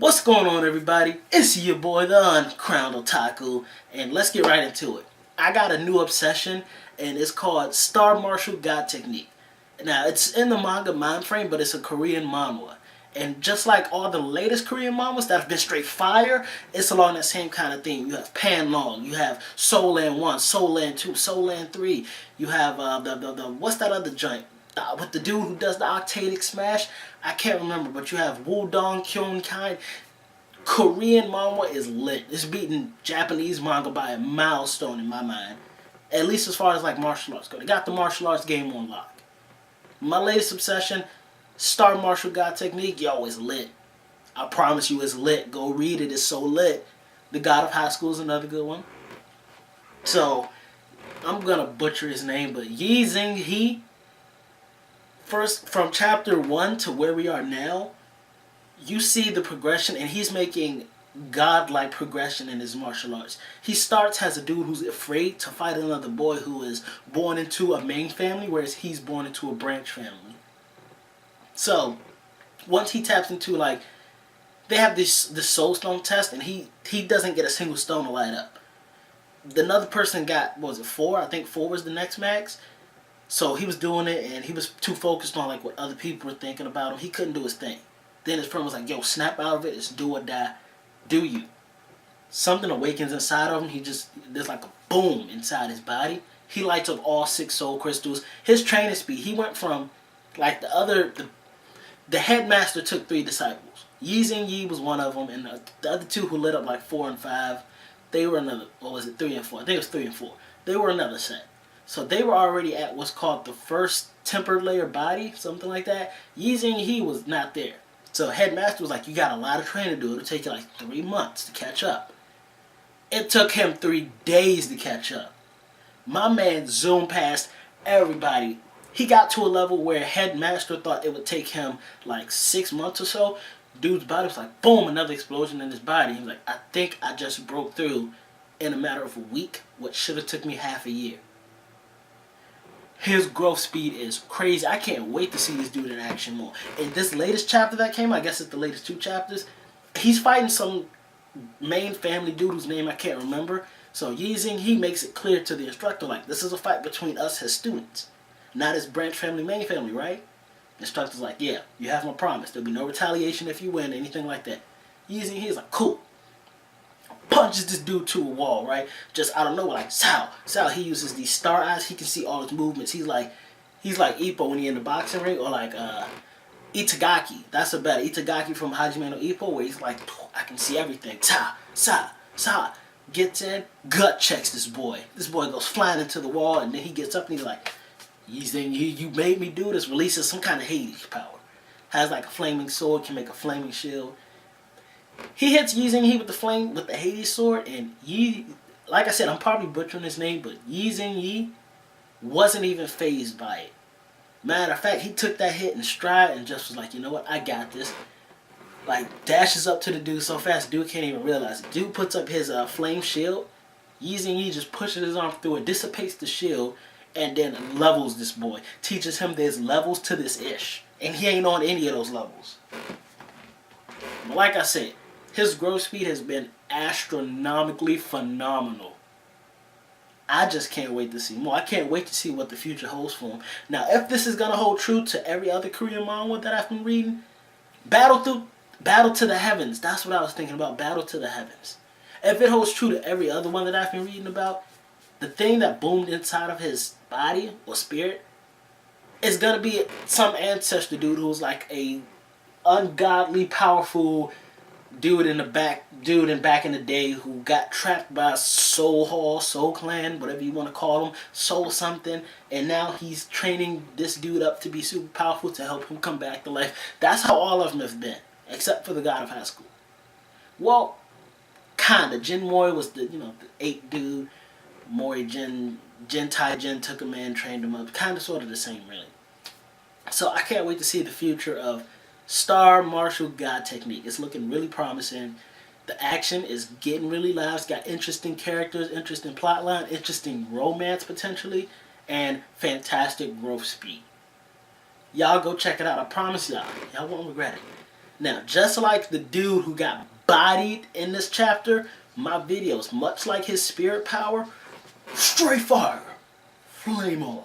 What's going on, everybody? It's your boy, the Uncrowned Otaku, and let's get right into it. I got a new obsession, and it's called Star Martial God Technique. Now, it's in the manga mind frame, but it's a Korean manhwa. And just like all the latest Korean manhwas that have been straight fire, it's along that same kind of theme. You have Panlong, you have Soul Land 1, Soul Land 2, Soul Land 3. You have what's that other joint? With the dude who does the octadic smash, I can't remember, but you have Wudong Kyonkai. Korean manga is lit. It's beating Japanese manga by a milestone in my mind. At least as far as like martial arts go. They got the martial arts game on lock. My latest obsession, Star Martial God Technique, yo, is lit. I promise you it's lit. Go read it, it's so lit. The God of High School is another good one. So, I'm gonna butcher his name, but Yi Zing He, first, from chapter 1 to where we are now, you see the progression, and he's making godlike progression in his martial arts. He starts as a dude who's afraid to fight another boy who is born into a main family, whereas he's born into a branch family. So, once he taps into, like, they have this soul stone test, and he doesn't get a single stone to light up. Another person got, what was it, 4? I think 4 was the next max. So he was doing it, and he was too focused on like what other people were thinking about him. He couldn't do his thing. Then his friend was like, yo, snap out of it. It's do or die. Do you. Something awakens inside of him. There's like a boom inside his body. He lights up all 6 soul crystals. His training speed, he went from, like the headmaster took 3 disciples. Yi Zing Yi was one of them, and the other 2 who lit up like 4 and 5, they were another, what was it, 3 and 4? I think it was 3 and 4. They were another set. So they were already at what's called the first tempered layer body, something like that. Yi Zing He was not there. So Headmaster was like, you got a lot of training to do. It'll take you like 3 months to catch up. It took him 3 days to catch up. My man zoomed past everybody. He got to a level where Headmaster thought it would take him like 6 months or so. Dude's body was like, boom, another explosion in his body. He was like, I think I just broke through in a matter of a week what should have took me half a year. His growth speed is crazy. I can't wait to see this dude in action more. In this latest chapter that came, I guess it's the latest 2 chapters, he's fighting some main family dude whose name I can't remember. So Yi Zing, he makes it clear to the instructor, like, this is a fight between us as students, not as branch family, main family, right? The instructor's like, yeah, you have my promise. There'll be no retaliation if you win, anything like that. Yi Zing, he's like, cool. Punches this dude to a wall, right? Just out of nowhere, like Sao, he uses these star eyes. He can see all his movements. He's like Ippo when he in the boxing ring, or like Itagaki. That's a better Itagaki from Hajime no Ippo, where he's like, I can see everything. Sa. Gets in, gut checks this boy. This boy goes flying into the wall, and then he gets up and he's like, you made me do this. Releases some kind of Hades power. Has like a flaming sword, can make a flaming shield. He hits Yi Zing He with the Hades sword, and like I said, I'm probably butchering his name, but Yi Zing Yi wasn't even fazed by it. Matter of fact, he took that hit in stride and just was like, you know what, I got this. Like, dashes up to the dude so fast, dude can't even realize it. Dude puts up his flame shield. Yi Zing Yi just pushes his arm through it, dissipates the shield, and then levels this boy. Teaches him there's levels to this ish. And he ain't on any of those levels. But like I said, his growth speed has been astronomically phenomenal. I just can't wait to see more. I can't wait to see what the future holds for him. Now, if this is going to hold true to every other Korean manga that I've been reading, Battle to the Heavens. That's what I was thinking about, Battle to the Heavens. If it holds true to every other one that I've been reading about, the thing that boomed inside of his body or spirit is going to be some ancestor dude who's like a ungodly powerful dude back in the day who got trapped by Soul Hall, Soul Clan, whatever you want to call him, Soul something, and now he's training this dude up to be super powerful to help him come back to life. That's how all of them have been, except for the God of High School. Well, kinda. Jin Mori was the 8 dude. Mori Tai Jin took him in, trained him up. Kinda sort of the same, really. So I can't wait to see the future of Star Martial God Technique. It's looking really promising. The action is getting really live. It's got interesting characters, interesting plotline, interesting romance potentially, and fantastic growth speed. Y'all go check it out. I promise y'all. Y'all won't regret it. Now, just like the dude who got bodied in this chapter, my videos, much like his spirit power, straight fire, flame on.